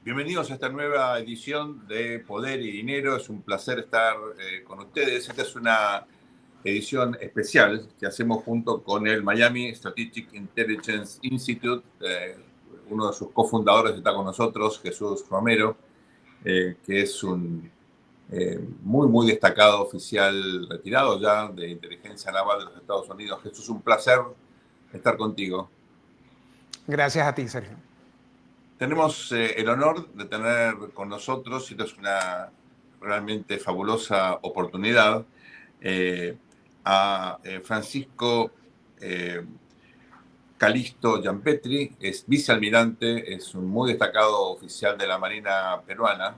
Bienvenidos a esta nueva edición de Poder y Dinero. Es un placer estar con ustedes. Esta es una edición especial que hacemos junto con el Miami Strategic Intelligence Institute. Uno de sus cofundadores está con nosotros, Jesús Romero, que es un muy destacado oficial retirado ya de inteligencia naval de los Estados Unidos. Jesús, un placer estar contigo. Gracias a ti, Sergio. Tenemos el honor de tener con nosotros, y esto es una realmente fabulosa oportunidad, a Francisco Calixto Giampetri. Es vicealmirante, es un muy destacado oficial de la Marina peruana,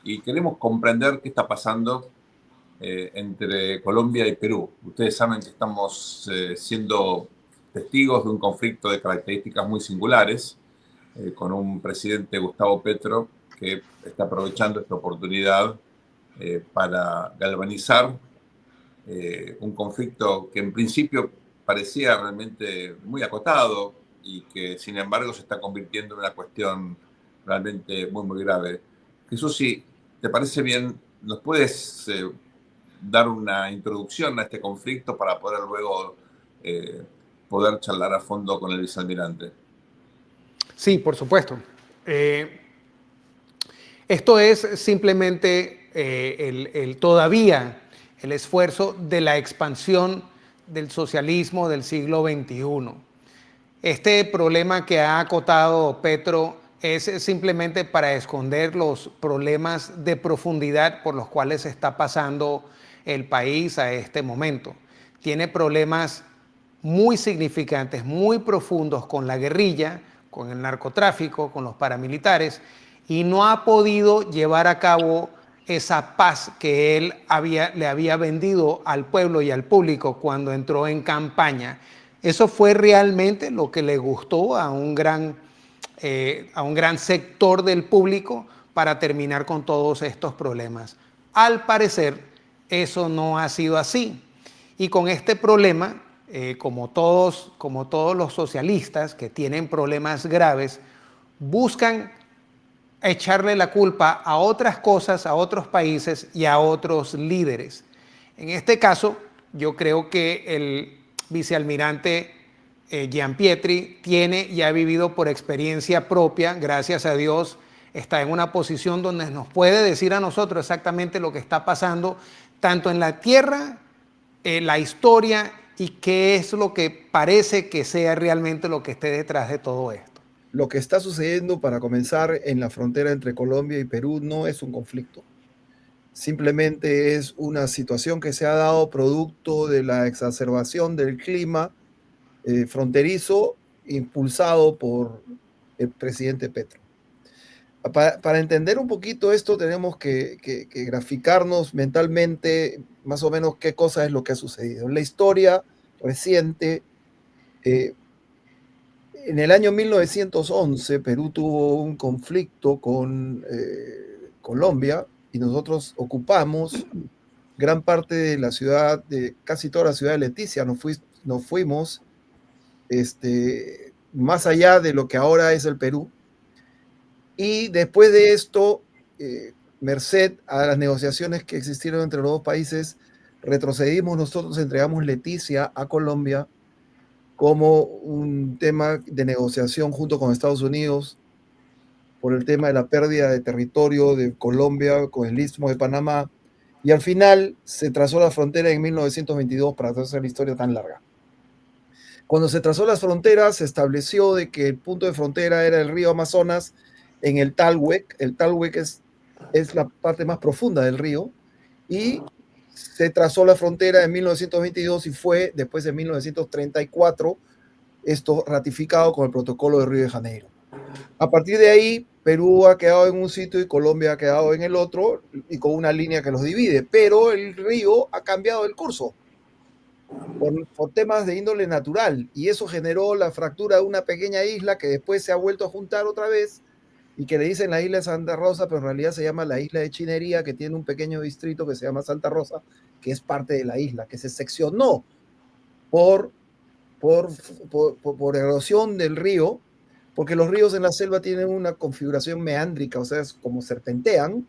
y queremos comprender qué está pasando entre Colombia y Perú. Ustedes saben que estamos siendo testigos de un conflicto de características muy singulares, con un presidente, Gustavo Petro, que está aprovechando esta oportunidad para galvanizar un conflicto que en principio parecía realmente muy acotado y que sin embargo se está convirtiendo en una cuestión realmente muy grave. Jesús, si te parece bien, ¿nos puedes dar una introducción a este conflicto para poder luego poder charlar a fondo con el vicealmirante? Sí, por supuesto. Esto es simplemente todavía el esfuerzo de la expansión del socialismo del siglo XXI. Este problema que ha acotado Petro es simplemente para esconder los problemas de profundidad por los cuales está pasando el país a este momento. Tiene problemas muy significantes, muy profundos con la guerrilla, con el narcotráfico, con los paramilitares, y no ha podido llevar a cabo esa paz que él le había vendido al pueblo y al público cuando entró en campaña. Eso fue realmente lo que le gustó a un gran sector del público para terminar con todos estos problemas. Al parecer, eso no ha sido así. Y con este problema, como todos los socialistas que tienen problemas graves, buscan echarle la culpa a otras cosas, a otros países y a otros líderes. En este caso, yo creo que el vicealmirante Giampietri tiene y ha vivido por experiencia propia, gracias a Dios, está en una posición donde nos puede decir a nosotros exactamente lo que está pasando, tanto en la tierra, la historia y qué es lo que parece que sea realmente lo que esté detrás de todo esto. Lo que está sucediendo, para comenzar, en la frontera entre Colombia y Perú no es un conflicto. Simplemente es una situación que se ha dado producto de la exacerbación del clima fronterizo impulsado por el presidente Petro. Para entender un poquito esto tenemos que graficarnos mentalmente más o menos qué cosa es lo que ha sucedido. En la historia reciente, en el año 1911, Perú tuvo un conflicto con Colombia y nosotros ocupamos gran parte de la ciudad, de casi toda la ciudad de Leticia. Nos fuimos más allá de lo que ahora es el Perú. Y después de esto, merced a las negociaciones que existieron entre los dos países, retrocedimos nosotros, entregamos Leticia a Colombia como un tema de negociación junto con Estados Unidos por el tema de la pérdida de territorio de Colombia con el Istmo de Panamá, y al final se trazó la frontera en 1922 para hacer la historia tan larga. Cuando se trazó las fronteras, se estableció de que el punto de frontera era el río Amazonas en el Talhuec. El Talhuec es la parte más profunda del río, y se trazó la frontera en 1922 y fue después de 1934 esto ratificado con el protocolo de Río de Janeiro. A partir de ahí, Perú ha quedado en un sitio y Colombia ha quedado en el otro, y con una línea que los divide, pero el río ha cambiado el curso por temas de índole natural, y eso generó la fractura de una pequeña isla que después se ha vuelto a juntar otra vez y que le dicen la isla de Santa Rosa, pero en realidad se llama la isla de Chinería, que tiene un pequeño distrito que se llama Santa Rosa, que es parte de la isla, que se seccionó por erosión del río, porque los ríos en la selva tienen una configuración meándrica, o sea, es como serpentean,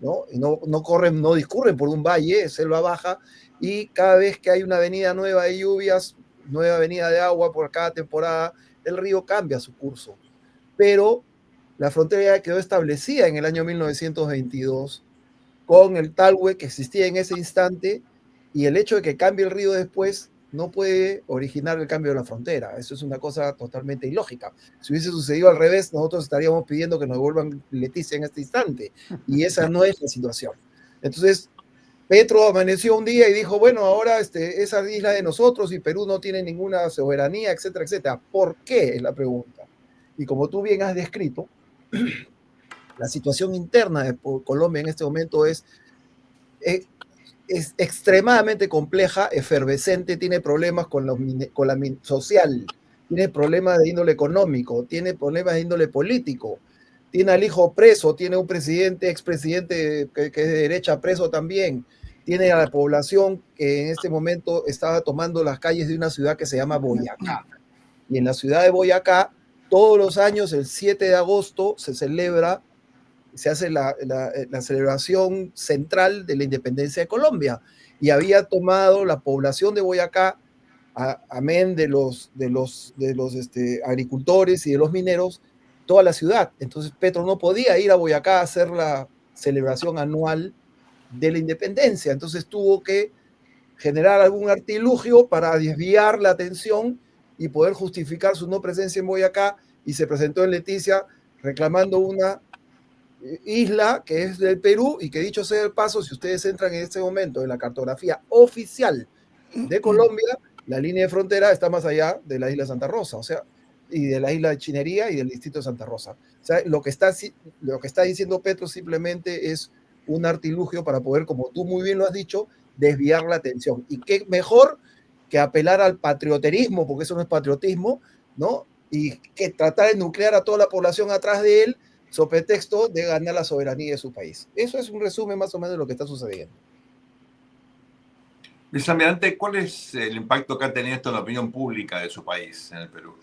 ¿no? Y no corren, no discurren por un valle, es selva baja, y cada vez que hay una avenida nueva de lluvias, nueva avenida de agua por cada temporada, el río cambia su curso. Pero la frontera ya quedó establecida en el año 1922 con el talhue que existía en ese instante, y el hecho de que cambie el río después no puede originar el cambio de la frontera. Eso es una cosa totalmente ilógica. Si hubiese sucedido al revés, nosotros estaríamos pidiendo que nos devuelvan Leticia en este instante, y esa no es la situación. Entonces, Petro amaneció un día y dijo, bueno, ahora esa isla de nosotros y Perú no tiene ninguna soberanía, etcétera, etcétera. ¿Por qué? Es la pregunta. Y como tú bien has descrito, la situación interna de Colombia en este momento es extremadamente compleja, efervescente, tiene problemas con la social, tiene problemas de índole económico, tiene problemas de índole político, tiene al hijo preso, tiene un presidente, expresidente que es de derecha preso también, tiene a la población que en este momento estaba tomando las calles de una ciudad que se llama Boyacá. Y en la ciudad de Boyacá, todos los años, el 7 de agosto, se hace la celebración central de la independencia de Colombia, y había tomado la población de Boyacá, amén de los agricultores y de los mineros, toda la ciudad. Entonces Petro no podía ir a Boyacá a hacer la celebración anual de la independencia, entonces tuvo que generar algún artilugio para desviar la atención y poder justificar su no presencia en Boyacá, y se presentó en Leticia reclamando una isla que es del Perú, y que, dicho sea el paso, si ustedes entran en este momento en la cartografía oficial de Colombia, la línea de frontera está más allá de la isla de Santa Rosa, o sea, y de la isla de Chinería y del distrito de Santa Rosa. O sea, lo que está diciendo Petro simplemente es un artilugio para poder, como tú muy bien lo has dicho, desviar la atención. Y qué mejor que apelar al patrioterismo, porque eso no es patriotismo, ¿no? Y que tratar de nuclear a toda la población atrás de él, sobre pretexto de ganar la soberanía de su país. Eso es un resumen más o menos de lo que está sucediendo. Vicealmirante, ¿cuál es el impacto que ha tenido esto en la opinión pública de su país, en el Perú?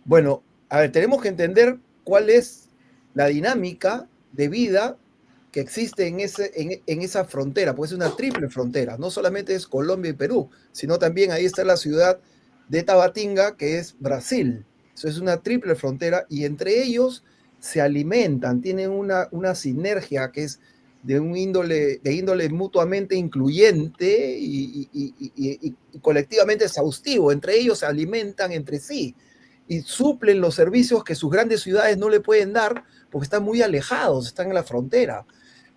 Bueno, a ver, tenemos que entender cuál es la dinámica de vida que existe en esa frontera, pues es una triple frontera, no solamente es Colombia y Perú, sino también ahí está la ciudad de Tabatinga, que es Brasil. Eso es una triple frontera, y entre ellos se alimentan, tienen una sinergia que es de índole mutuamente incluyente y colectivamente exhaustivo. Entre ellos se alimentan entre sí y suplen los servicios que sus grandes ciudades no le pueden dar porque están muy alejados, están en la frontera.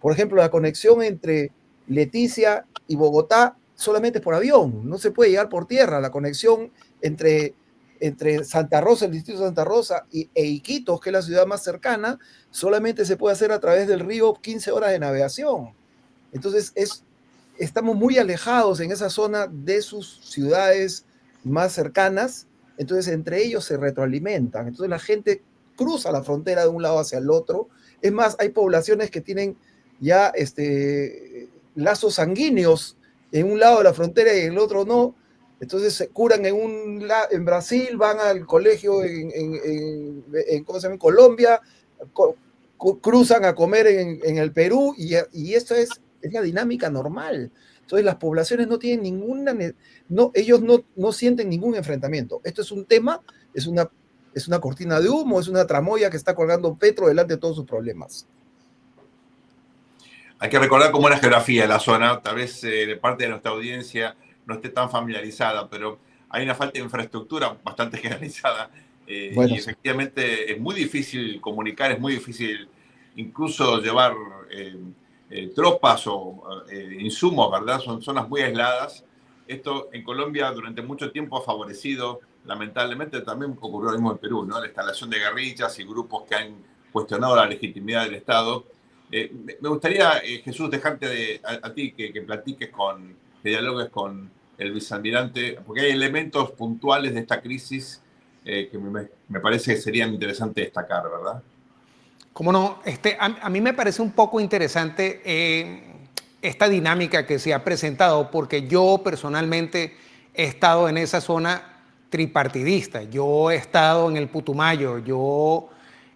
Por ejemplo, la conexión entre Leticia y Bogotá solamente por avión, no se puede llegar por tierra. La conexión entre Santa Rosa, el distrito de Santa Rosa, e Iquitos, que es la ciudad más cercana, solamente se puede hacer a través del río, 15 horas de navegación. Entonces, estamos muy alejados en esa zona de sus ciudades más cercanas, entonces entre ellos se retroalimentan. Entonces la gente cruza la frontera de un lado hacia el otro. Es más, hay poblaciones que tienen ya lazos sanguíneos en un lado de la frontera y en el otro no. Entonces se curan en Brasil, van al colegio ¿cómo se llama? En Colombia, cruzan a comer en el Perú, y esto es la dinámica normal. Entonces las poblaciones no tienen ellos no sienten ningún enfrentamiento. Esto es un tema, es una cortina de humo, es una tramoya que está colgando Petro delante de todos sus problemas. Hay que recordar cómo es la geografía de la zona. Tal vez parte de nuestra audiencia no esté tan familiarizada, pero hay una falta de infraestructura bastante generalizada. Bueno, y efectivamente es muy difícil comunicar, es muy difícil incluso llevar tropas o insumos, ¿verdad? Son zonas muy aisladas. Esto en Colombia durante mucho tiempo ha favorecido, lamentablemente también ocurrió lo mismo en Perú, ¿no? La instalación de guerrillas y grupos que han cuestionado la legitimidad del Estado. Me gustaría, Jesús, dejarte a ti que platiques que dialogues con el vicealmirante, porque hay elementos puntuales de esta crisis que me parece que serían interesantes destacar, ¿verdad? ¿Cómo no? A mí me parece un poco interesante esta dinámica que se ha presentado, porque yo personalmente he estado en esa zona tripartidista. Yo he estado en el Putumayo, yo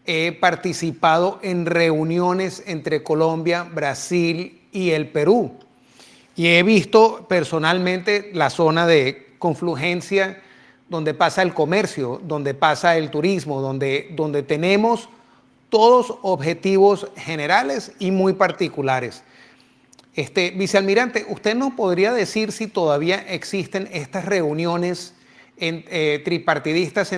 he participado en reuniones entre Colombia, Brasil y el Perú. Y he visto personalmente la zona de confluencia donde pasa el comercio, donde pasa el turismo, donde tenemos todos objetivos generales y muy particulares. Vicealmirante, ¿usted nos podría decir si todavía existen estas reuniones tripartidistas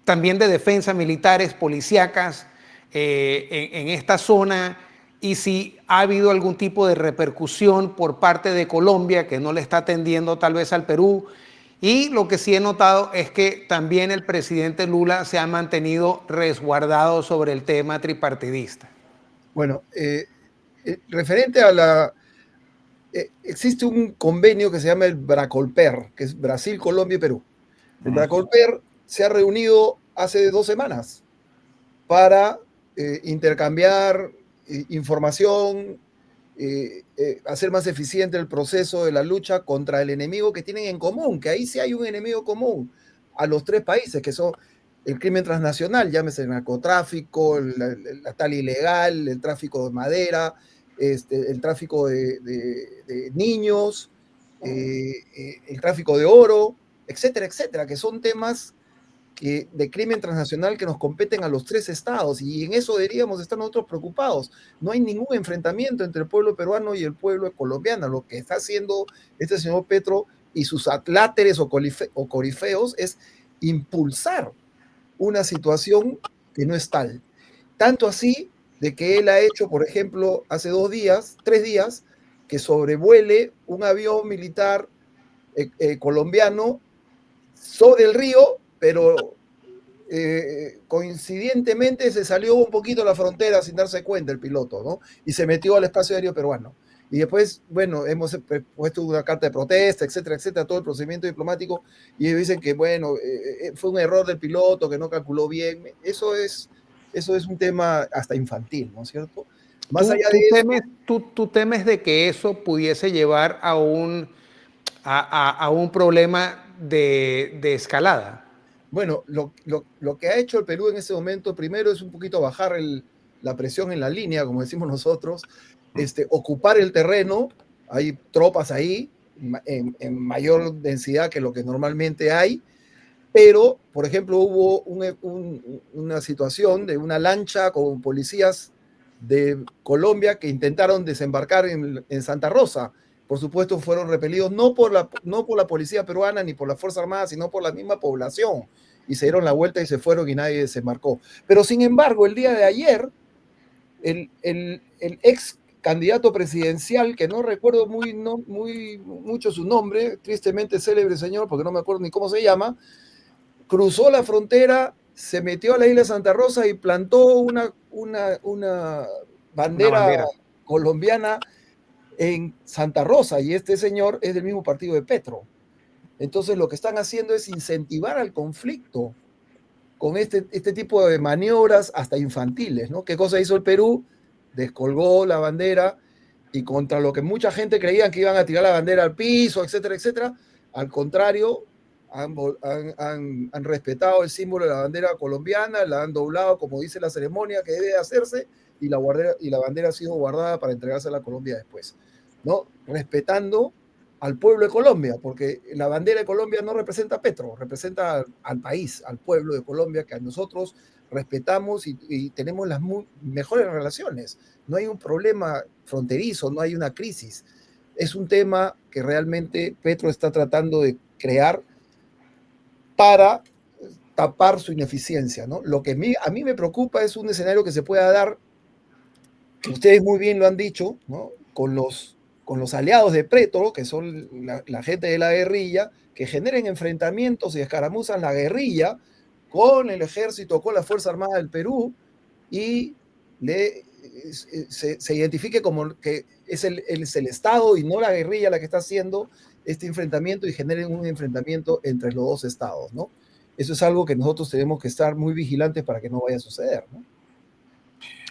también de defensa, militares, policíacas, en esta zona, y si ha habido algún tipo de repercusión por parte de Colombia que no le está atendiendo tal vez al Perú? Y lo que sí he notado es que también el presidente Lula se ha mantenido resguardado sobre el tema tripartidista. Bueno, referente a existe un convenio que se llama el Bracolper, que es Brasil, Colombia y Perú. El Bracolper se ha reunido hace 2 semanas para intercambiar información, hacer más eficiente el proceso de la lucha contra el enemigo que tienen en común, que ahí sí hay un enemigo común a los 3 países, que son el crimen transnacional, llámese el narcotráfico, la tala ilegal, el tráfico de madera, el tráfico de niños, el tráfico de oro, etcétera, etcétera, que son temas de crimen transnacional que nos competen a los 3 estados, y en eso deberíamos estar nosotros preocupados. No hay ningún enfrentamiento entre el pueblo peruano y el pueblo colombiano. Lo que está haciendo este señor Petro y sus atláteres o corifeos es impulsar una situación que no es tal. Tanto así de que él ha hecho, por ejemplo, hace 3 días, que sobrevuele un avión militar colombiano sobre el río, pero coincidentemente se salió un poquito a la frontera sin darse cuenta el piloto, ¿no? Y se metió al espacio aéreo peruano. Y después, bueno, hemos puesto una carta de protesta, etcétera, etcétera, todo el procedimiento diplomático, y ellos dicen que, bueno, fue un error del piloto, que no calculó bien. Eso es un tema hasta infantil, ¿no es cierto? Más allá de eso, ¿Tú temes de que eso pudiese llevar a un problema de escalada? Bueno, lo que ha hecho el Perú en ese momento, primero es un poquito bajar la presión en la línea, como decimos nosotros, ocupar el terreno, hay tropas ahí en mayor densidad que lo que normalmente hay, pero, por ejemplo, hubo una situación de una lancha con policías de Colombia que intentaron desembarcar en Santa Rosa. Por supuesto, fueron repelidos no por la policía peruana ni por la Fuerza Armada, sino por la misma población. Y se dieron la vuelta y se fueron y nadie desembarcó. Pero, sin embargo, el día de ayer, el ex candidato presidencial, que no recuerdo mucho su nombre, tristemente célebre señor, porque no me acuerdo ni cómo se llama, cruzó la frontera, se metió a la isla de Santa Rosa y plantó una bandera colombiana en Santa Rosa, y este señor es del mismo partido de Petro. Entonces lo que están haciendo es incentivar al conflicto con este tipo de maniobras hasta infantiles, ¿no? ¿Qué cosa hizo el Perú? Descolgó la bandera, y contra lo que mucha gente creía que iban a tirar la bandera al piso, etcétera, etcétera, al contrario, han respetado el símbolo de la bandera colombiana, la han doblado como dice la ceremonia que debe hacerse, y la bandera ha sido guardada para entregarse a la Colombia después, ¿no? Respetando al pueblo de Colombia, porque la bandera de Colombia no representa a Petro, representa al país, al pueblo de Colombia, que a nosotros respetamos y tenemos las mejores relaciones. No hay un problema fronterizo, no hay una crisis. Es un tema que realmente Petro está tratando de crear para tapar su ineficiencia, ¿no? Lo que a mí me preocupa es un escenario que se pueda dar, que ustedes muy bien lo han dicho, ¿no? Con los aliados de Petro, que son la gente de la guerrilla, que generen enfrentamientos y escaramuzas la guerrilla con el ejército, con la Fuerza Armada del Perú, y se identifique como que es el Estado y no la guerrilla la que está haciendo este enfrentamiento, y generen un enfrentamiento entre los 2 estados, ¿no? Eso es algo que nosotros tenemos que estar muy vigilantes para que no vaya a suceder, ¿no?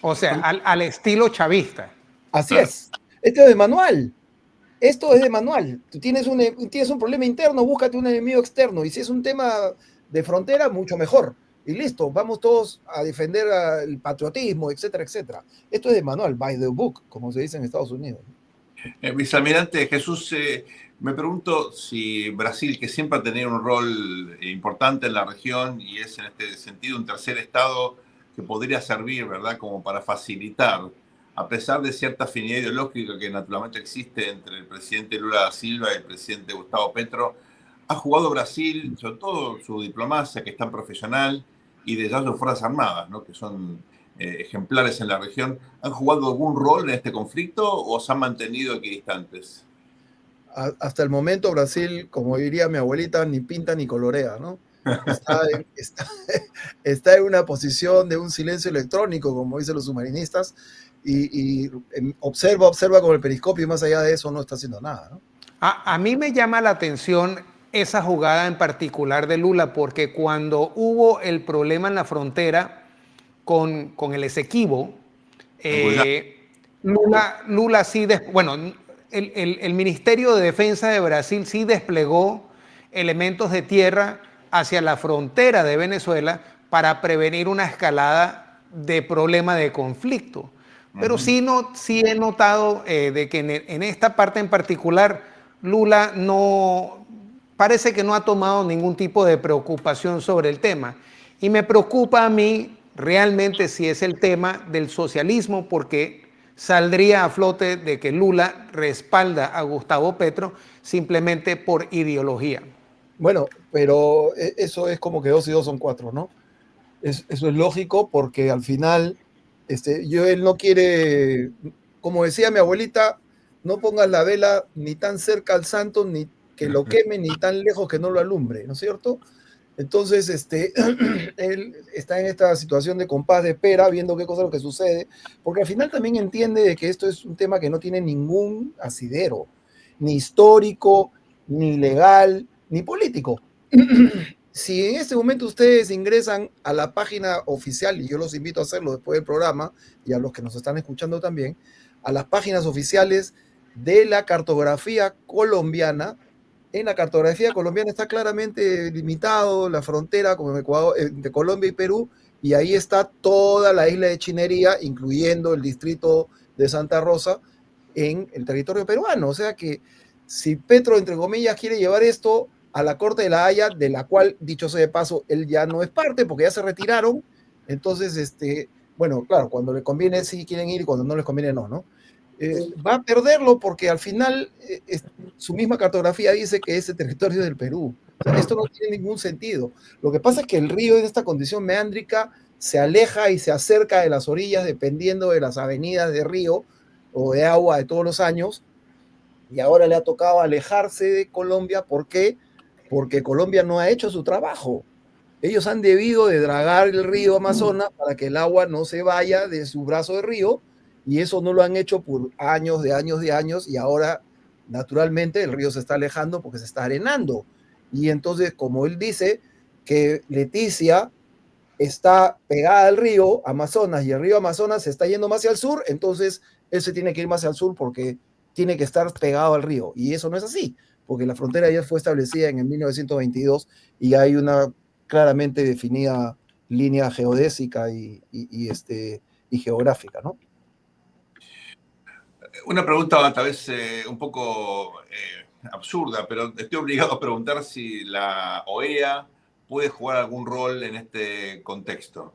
O sea, al estilo chavista. Así es. Este es de manual. Esto es de manual. Tú tienes un problema interno, búscate un enemigo externo. Y si es un tema de frontera, mucho mejor. Y listo, vamos todos a defender el patriotismo, etcétera, etcétera. Esto es de manual, by the book, como se dice en Estados Unidos. Vicealmirante Jesús, me pregunto si Brasil, que siempre ha tenido un rol importante en la región y es en este sentido un tercer estado que podría servir, ¿verdad?, como para facilitar, a pesar de cierta afinidad ideológica que naturalmente existe entre el presidente Lula da Silva y el presidente Gustavo Petro, ha jugado Brasil, sobre todo su diplomacia, que es tan profesional, y de ya sus Fuerzas Armadas, ¿no?, que son ejemplares en la región, ¿han jugado algún rol en este conflicto o se han mantenido equidistantes? Hasta el momento Brasil, como diría mi abuelita, ni pinta ni colorea, ¿no? Está en, está, está en una posición de un silencio electrónico, como dicen los submarinistas, y observa con el periscopio y más allá de eso no está haciendo nada, ¿no? A mí me llama la atención esa jugada en particular de Lula, porque cuando hubo el problema en la frontera con el Esequibo, Lula sí, bueno, el Ministerio de Defensa de Brasil sí desplegó elementos de tierra hacia la frontera de Venezuela para prevenir una escalada de problema de conflicto. Pero sí, sí he notado de que en esta parte en particular Lula no parece que no ha tomado ningún tipo de preocupación sobre el tema. Y me preocupa a mí realmente si es el tema del socialismo, porque saldría a flote de que Lula respalda a Gustavo Petro simplemente por ideología. Bueno, pero eso es como que 2 y 2 son 4, ¿no? Eso es lógico porque al final él no quiere, como decía mi abuelita, no pongas la vela ni tan cerca al santo, ni que lo queme, ni tan lejos que no lo alumbre, ¿no es cierto? Entonces, él está en esta situación de compás de espera, viendo qué cosa es lo que sucede, porque al final también entiende de que esto es un tema que no tiene ningún asidero, ni histórico, ni legal, ni político. Si en este momento ustedes ingresan a la página oficial, y yo los invito a hacerlo después del programa, y a los que nos están escuchando también, a las páginas oficiales de la cartografía colombiana, en la cartografía colombiana está claramente limitado la frontera con Ecuador, de Colombia y Perú, y ahí está toda la isla de Chinería, incluyendo el distrito de Santa Rosa, en el territorio peruano. O sea que si Petro, entre comillas, quiere llevar esto a la Corte de la Haya, de la cual, dicho sea de paso, él ya no es parte porque ya se retiraron, entonces, bueno, claro, cuando le conviene sí quieren ir y cuando no les conviene no, ¿no? Va a perderlo porque al final su misma cartografía dice que ese territorio es del Perú. O sea, esto no tiene ningún sentido. Lo que pasa es que el río en esta condición meándrica se aleja y se acerca de las orillas dependiendo de las avenidas de río o de agua de todos los años, y ahora le ha tocado alejarse de Colombia. ¿Por qué? Porque Colombia no ha hecho su trabajo. Ellos han debido de dragar el río Amazonas para que el agua no se vaya de su brazo de río, y eso no lo han hecho por años, de años, de años, y ahora naturalmente el río se está alejando porque se está arenando. Y entonces, como él dice, que Leticia está pegada al río Amazonas y el río Amazonas se está yendo más hacia el sur, entonces él se tiene que ir más hacia el sur porque tiene que estar pegado al río. Y eso no es así, porque la frontera ya fue establecida en el 1922 y hay una claramente definida línea geodésica y geográfica, ¿no? Una pregunta tal vez un poco absurda, pero estoy obligado a preguntar si la OEA puede jugar algún rol en este contexto.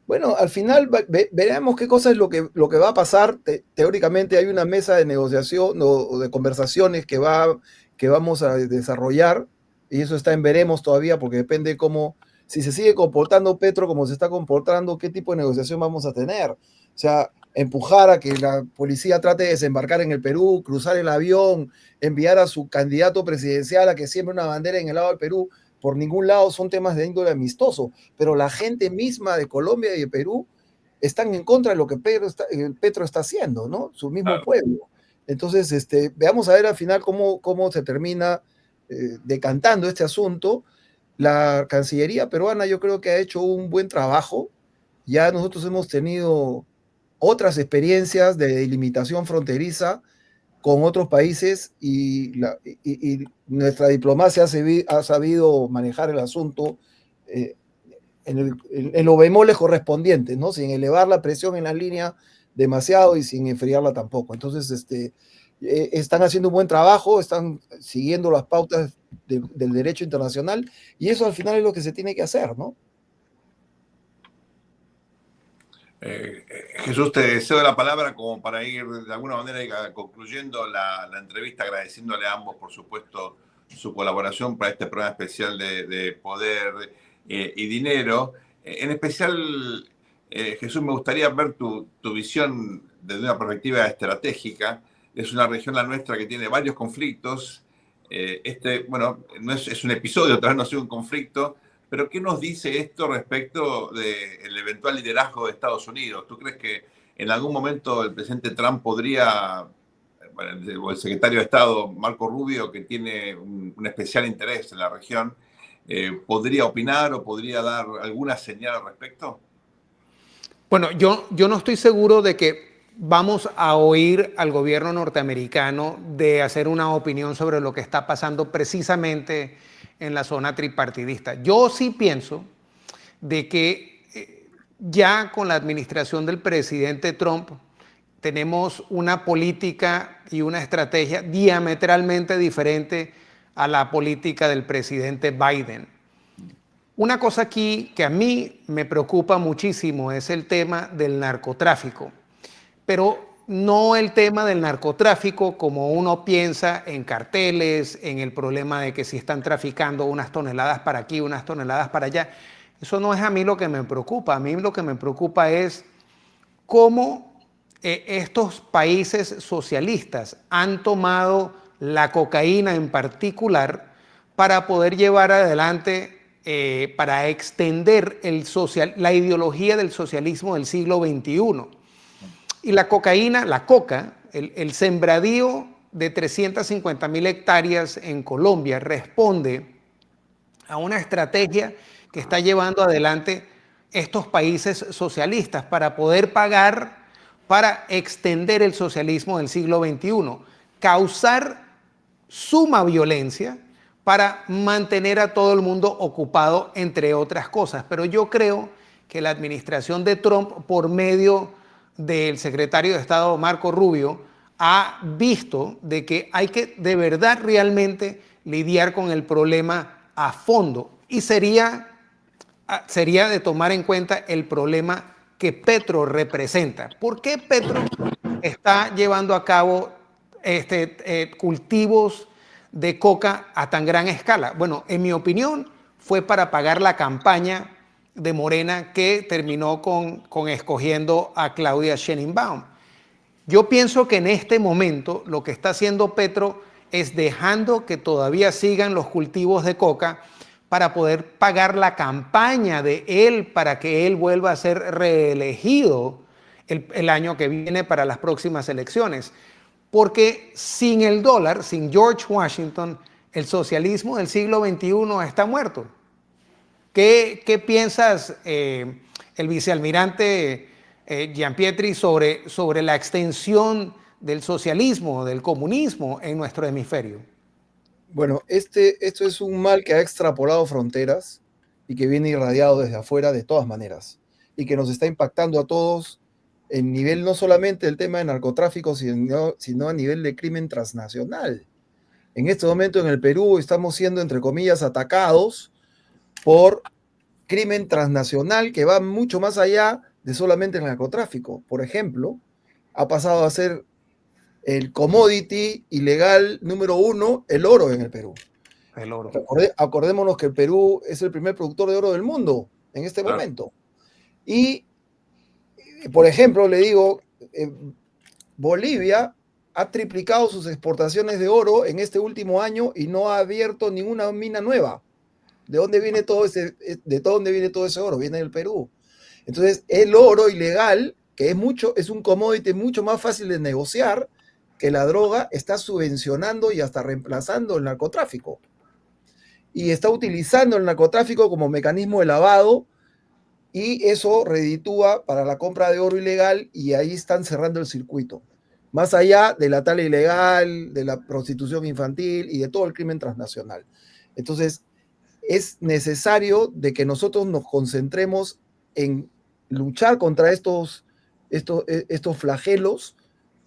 Bueno, al final veremos qué cosa es lo que va a pasar. Teóricamente hay una mesa de negociación o de conversaciones que vamos a desarrollar, y eso está en veremos todavía porque depende cómo, si se sigue comportando Petro como se está comportando, qué tipo de negociación vamos a tener. O sea, empujar a que la policía trate de desembarcar en el Perú, cruzar el avión, enviar a su candidato presidencial a que siembre una bandera en el lado del Perú, por ningún lado son temas de índole amistoso, pero la gente misma de Colombia y de Perú están en contra de lo que Petro está haciendo, ¿no? Su mismo pueblo. Entonces, veamos a ver al final cómo se termina decantando este asunto. La Cancillería peruana yo creo que ha hecho un buen trabajo. Ya nosotros hemos tenido otras experiencias de delimitación fronteriza con otros países y nuestra diplomacia ha sabido manejar el asunto en los bemoles correspondientes, ¿no? Sin elevar la presión en la línea demasiado y sin enfriarla tampoco. Entonces, están haciendo un buen trabajo, están siguiendo las pautas del derecho internacional y eso al final es lo que se tiene que hacer, ¿no? Jesús, te cedo la palabra como para ir de alguna manera concluyendo la entrevista, agradeciéndole a ambos, por supuesto, su colaboración para este programa especial de Poder y Dinero. En especial, Jesús, me gustaría ver tu visión desde una perspectiva estratégica. Es una región, la nuestra, que tiene varios conflictos. Bueno, no es un episodio, tal vez no ha sido un conflicto, pero ¿qué nos dice esto respecto del eventual liderazgo de Estados Unidos? ¿Tú crees que en algún momento el presidente Trump podría, bueno, o el secretario de Estado Marco Rubio, que tiene un especial interés en la región, podría opinar o podría dar alguna señal al respecto? Bueno, yo no estoy seguro de que vamos a oír al gobierno norteamericano de hacer una opinión sobre lo que está pasando precisamente en la zona tripartidista. Yo sí pienso de que ya con la administración del presidente Trump tenemos una política y una estrategia diametralmente diferente a la política del presidente Biden. Una cosa aquí que a mí me preocupa muchísimo es el tema del narcotráfico, pero no el tema del narcotráfico como uno piensa en carteles, en el problema de que si están traficando unas toneladas para aquí, unas toneladas para allá. Eso no es a mí lo que me preocupa. A mí lo que me preocupa es cómo estos países socialistas han tomado la cocaína en particular para poder llevar adelante, para extender la ideología del socialismo del siglo XXI. Y la cocaína, la coca, el sembradío de 350.000 hectáreas en Colombia responde a una estrategia que está llevando adelante estos países socialistas para poder pagar para extender el socialismo del siglo XXI, causar suma violencia para mantener a todo el mundo ocupado, entre otras cosas. Pero yo creo que la administración de Trump, por medio del secretario de Estado Marco Rubio, ha visto de que hay que de verdad realmente lidiar con el problema a fondo y sería de tomar en cuenta el problema que Petro representa. ¿Por qué Petro está llevando a cabo cultivos de coca a tan gran escala? Bueno, en mi opinión, fue para pagar la campaña de Morena que terminó con escogiendo a Claudia Sheinbaum. Yo pienso que en este momento lo que está haciendo Petro es dejando que todavía sigan los cultivos de coca para poder pagar la campaña de él para que él vuelva a ser reelegido el año que viene para las próximas elecciones. Porque sin el dólar, sin George Washington, el socialismo del siglo XXI está muerto. ¿Qué piensas, el vicealmirante Gianpietri, sobre la extensión del socialismo, del comunismo en nuestro hemisferio? Bueno, esto es un mal que ha extrapolado fronteras y que viene irradiado desde afuera de todas maneras y que nos está impactando a todos en nivel no solamente del tema de narcotráfico, sino a nivel de crimen transnacional. En este momento en el Perú estamos siendo, entre comillas, atacados por crimen transnacional que va mucho más allá de solamente el narcotráfico. Por ejemplo, ha pasado a ser el commodity ilegal número 1, el oro en el Perú. El oro. Acordémonos que el Perú es el primer productor de oro del mundo en este momento. Y, por ejemplo, le digo, Bolivia ha triplicado sus exportaciones de oro en este último año y no ha abierto ninguna mina nueva. ¿De dónde viene todo ese oro? Viene del Perú. Entonces, el oro ilegal, que es un commodity mucho más fácil de negociar que la droga, está subvencionando y hasta reemplazando el narcotráfico. Y está utilizando el narcotráfico como mecanismo de lavado y eso reditúa para la compra de oro ilegal y ahí están cerrando el circuito. más allá de la tala ilegal, de la prostitución infantil y de todo el crimen transnacional. Entonces, es necesario de que nosotros nos concentremos en luchar contra estos flagelos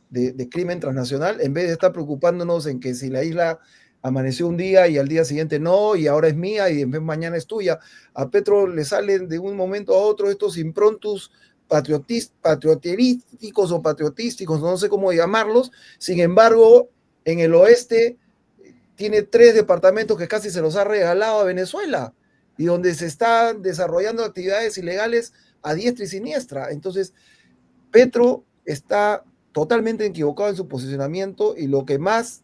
de crimen transnacional, en vez de estar preocupándonos en que si la isla amaneció un día y al día siguiente no, y ahora es mía y en vez mañana es tuya. A Petro le salen de un momento a otro estos improntus patrioterísticos o patriotísticos, no sé cómo llamarlos. Sin embargo, en el oeste tiene 3 departamentos que casi se los ha regalado a Venezuela y donde se están desarrollando actividades ilegales a diestra y siniestra. Entonces, Petro está totalmente equivocado en su posicionamiento y lo que más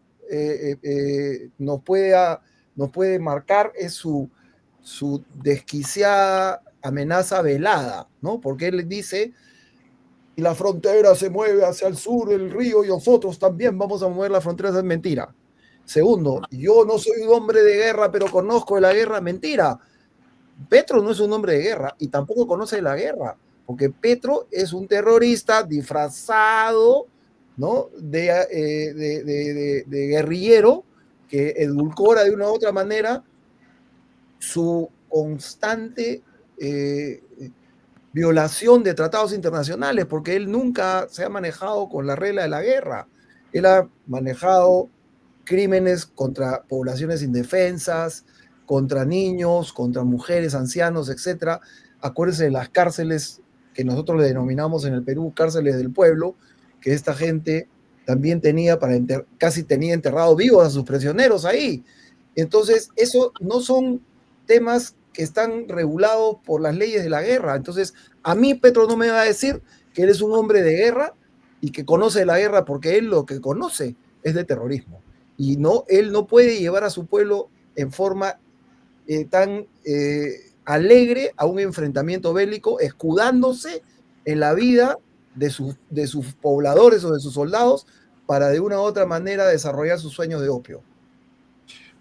nos puede marcar es su desquiciada amenaza velada, ¿no? Porque él dice, y la frontera se mueve hacia el sur, el río, y nosotros también vamos a mover la frontera, es mentira. Segundo, yo no soy un hombre de guerra, pero conozco de la guerra, mentira. Petro no es un hombre de guerra y tampoco conoce de la guerra, porque Petro es un terrorista disfrazado, ¿no? de guerrillero que edulcora de una u otra manera su constante violación de tratados internacionales, porque él nunca se ha manejado con la regla de la guerra. Él ha manejado crímenes contra poblaciones indefensas, contra niños, contra mujeres, ancianos, etc. Acuérdense de las cárceles que nosotros le denominamos en el Perú cárceles del pueblo, que esta gente también tenía casi tenía enterrado vivos a sus prisioneros ahí. Entonces, eso no son temas que están regulados por las leyes de la guerra. Entonces, a mí Petro no me va a decir que él es un hombre de guerra y que conoce la guerra, porque él lo que conoce es de terrorismo. Y no, él no puede llevar a su pueblo en forma tan alegre a un enfrentamiento bélico, escudándose en la vida de sus pobladores o de sus soldados para de una u otra manera desarrollar sus sueños de opio.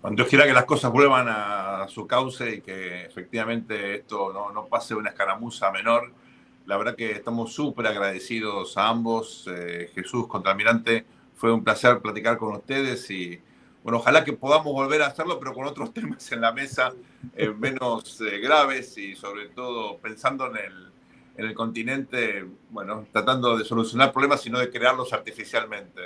Cuando Dios quiera que las cosas vuelvan a su cauce y que efectivamente esto no pase una escaramuza menor, la verdad que estamos súper agradecidos a ambos. Jesús, contraalmirante, fue un placer platicar con ustedes y bueno, ojalá que podamos volver a hacerlo, pero con otros temas en la mesa menos graves y sobre todo pensando en el continente, bueno, tratando de solucionar problemas y no de crearlos artificialmente.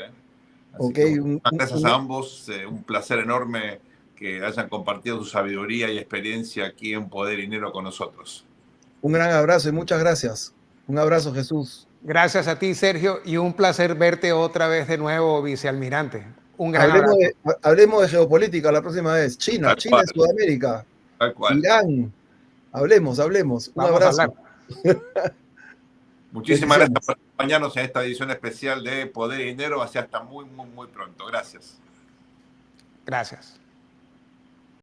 Así Okay, que gracias a ambos, un placer enorme que hayan compartido su sabiduría y experiencia aquí en Poder y Dinero con nosotros. un gran abrazo y muchas gracias. Un abrazo, Jesús. Gracias a ti, Sergio, y un placer verte otra vez de nuevo, vicealmirante. Un gran Hablemos abrazo. hablemos de geopolítica la próxima vez. China Tal en cual, Sudamérica, tal cual. Irán. Hablemos. Un Vamos a hablar. abrazo. Muchísimas gracias por acompañarnos en esta edición especial de Poder y Dinero. Hasta muy pronto. Gracias. Gracias.